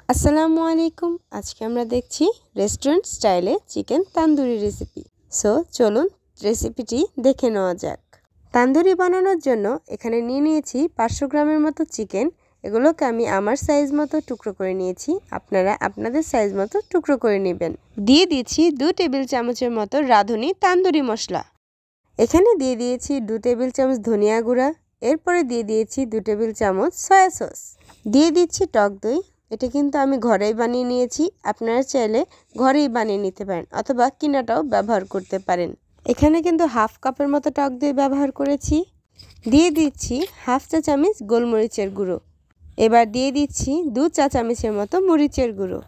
আসসালামু আলাইকুম। আজকে আমরা দেখছি রেস্টুরেন্ট স্টাইলে চিকেন তান্দুরি রেসিপি। সো চলুন রেসিপিটি দেখে নেওয়া যাক। তান্দুরি বানানোর জন্য এখানে নিয়ে নিয়েছি 500 গ্রামের মতো চিকেন। এগুলোকে আমি আমার সাইজ মতো টুকরো করে নিয়েছি, আপনারা আপনাদের সাইজ মতো টুকরো করে নেবেন। দিয়ে দিয়েছি 2 টেবিল চামচের মতো রাঁধুনি তান্দুরি মশলা। এখানে দিয়ে দিয়েছি 2 টেবিল চামচ ধনিয়া গুঁড়া। এরপরে দিয়ে দিয়েছি 2 টেবিল চামচ সয়া সস। দিয়ে দিচ্ছি টক দই। এটা কিন্তু আমি ঘরেই বানিয়ে নিয়েছি, আপনারা চাইলে ঘরেই বানিয়ে নিতে পারেন অথবা কিনাটাও ব্যবহার করতে পারেন। এখানে কিন্তু হাফ কাপের মতো টক দই ব্যবহার করেছি। দিয়ে দিচ্ছি হাফ চা চামচ গোলমরিচের গুঁড়ো। এবার দিয়ে দিচ্ছি 2 চা চামচের মতো মরিচের গুঁড়ো।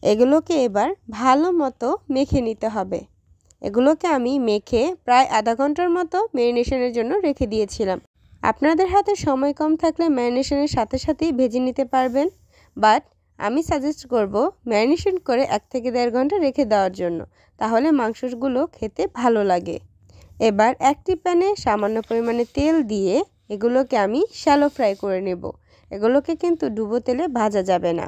এগুলোকে এবার ভালো মতো মেখে নিতে হবে। এগুলোকে আমি মেখে প্রায় আধা ঘন্টার মতো ম্যারিনেশনের জন্য রেখে দিয়েছিলাম। আপনাদের হাতে সময় কম থাকলে ম্যারিনেশনের সাথে সাথেই ভেজে নিতে পারবেন, বাট আমি সাজেস্ট করব ম্যারিনেশন করে 1 থেকে 1.5 ঘন্টা রেখে দেওয়ার জন্য, তাহলে মাংসগুলো খেতে ভালো লাগে। এবার একটি প্যানে সামান্য পরিমাণে তেল দিয়ে এগুলোকে আমি শ্যালো ফ্রাই করে নেব। এগুলোকে কিন্তু ডুবো তেলে ভাজা যাবে না।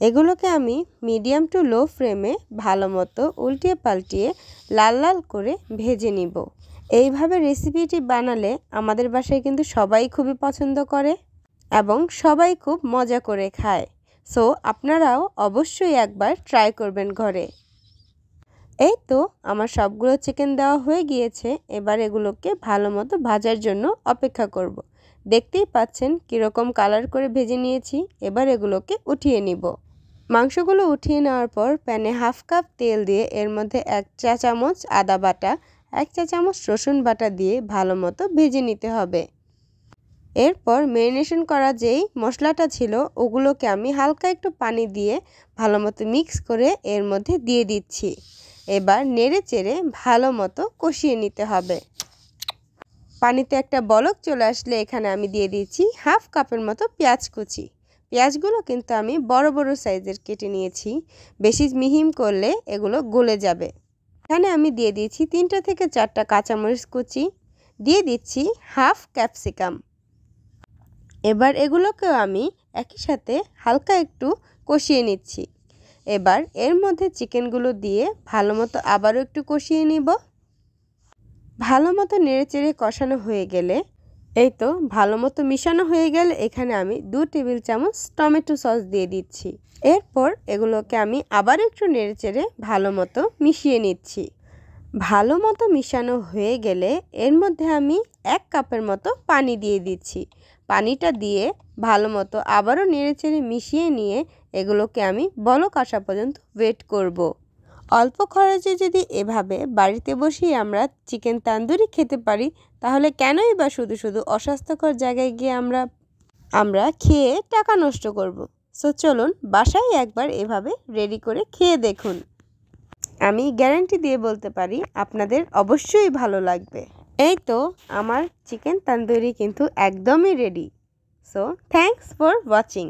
এগুলোকে আমি মিডিয়াম টু লো ফ্লেমে ভালো মতো উল্টিয়ে পাল্টিয়ে লাল লাল করে ভেজে নিব। এইভাবে রেসিপিটি বানালে আমাদের বাসায় কিন্তু সবাই খুবই পছন্দ করে এবং সবাই খুব মজা করে খায়। সো আপনারাও অবশ্যই একবার ট্রাই করবেন ঘরে। এই তো আমার সবগুলো চিকেন দেওয়া হয়ে গিয়েছে। এবার এগুলোকে ভালো মতো ভাজার জন্য অপেক্ষা করব। দেখতেই পাচ্ছেন কীরকম কালার করে ভেজে নিয়েছি। এবার এগুলোকে উঠিয়ে নিব। মাংসগুলো উঠিয়ে নেওয়ার পর প্যানে হাফ কাপ তেল দিয়ে এর মধ্যে 1 চা চামচ আদা বাটা, 1 চা চামচ রসুন বাটা দিয়ে ভালো মতো ভেজে নিতে হবে। এরপর ম্যারিনেশন করা যেই মশলাটা ছিল ওগুলোকে আমি হালকা একটু পানি দিয়ে ভালো মতো মিক্স করে এর মধ্যে দিয়ে দিচ্ছি। এবার নেড়ে চেড়ে ভালো মতো কষিয়ে নিতে হবে। পানিতে একটা বলক চলে আসলে এখানে আমি দিয়ে দিচ্ছি হাফ কাপের মতো পেঁয়াজ কুচি। পেঁয়াজগুলো কিন্তু আমি বড় বড় সাইজের কেটে নিয়েছি, বেশি মিহিম করলে এগুলো গলে যাবে। এখানে আমি দিয়ে দিয়েছি 3টা থেকে 4টা কাঁচামরিচ কুচি, দিয়ে দিচ্ছি হাফ ক্যাপসিকাম। এবার এগুলোকেও আমি একই সাথে হালকা একটু কষিয়ে নিচ্ছি। এবার এর মধ্যে চিকেনগুলো দিয়ে ভালো মতো আবারও একটু কষিয়ে নিব। ভালো মতো নেড়েচেড়ে কষানো হয়ে গেলে, এই তো ভালো মতো মিশানো হয়ে গেলে এখানে আমি 2 টেবিল চামচ টমেটো সস দিয়ে দিচ্ছি। এরপর এগুলোকে আমি আবার একটু নেড়েচেড়ে ভালো মতো মিশিয়ে নিচ্ছি। ভালো মতো মিশানো হয়ে গেলে এর মধ্যে আমি 1 কাপের মতো পানি দিয়ে দিচ্ছি। পানিটা দিয়ে ভালো মতো আবারও নেড়েচেড়ে মিশিয়ে নিয়ে এগুলোকে আমি বলক আসা পর্যন্ত ওয়েট করব। অল্প খরচে যদি এভাবে বাড়িতে বসেই আমরা চিকেন তান্দুরি খেতে পারি, তাহলে কেনই বা শুধু শুধু অস্বাস্থ্যকর জায়গায় গিয়ে আমরা খেয়ে টাকা নষ্ট করব। সো চলুন বাসায় একবার এভাবে রেডি করে খেয়ে দেখুন। আমি গ্যারান্টি দিয়ে বলতে পারি আপনাদের অবশ্যই ভালো লাগবে। এই তো আমার চিকেন তান্দুরি কিন্তু একদমই ready. So thanks for watching.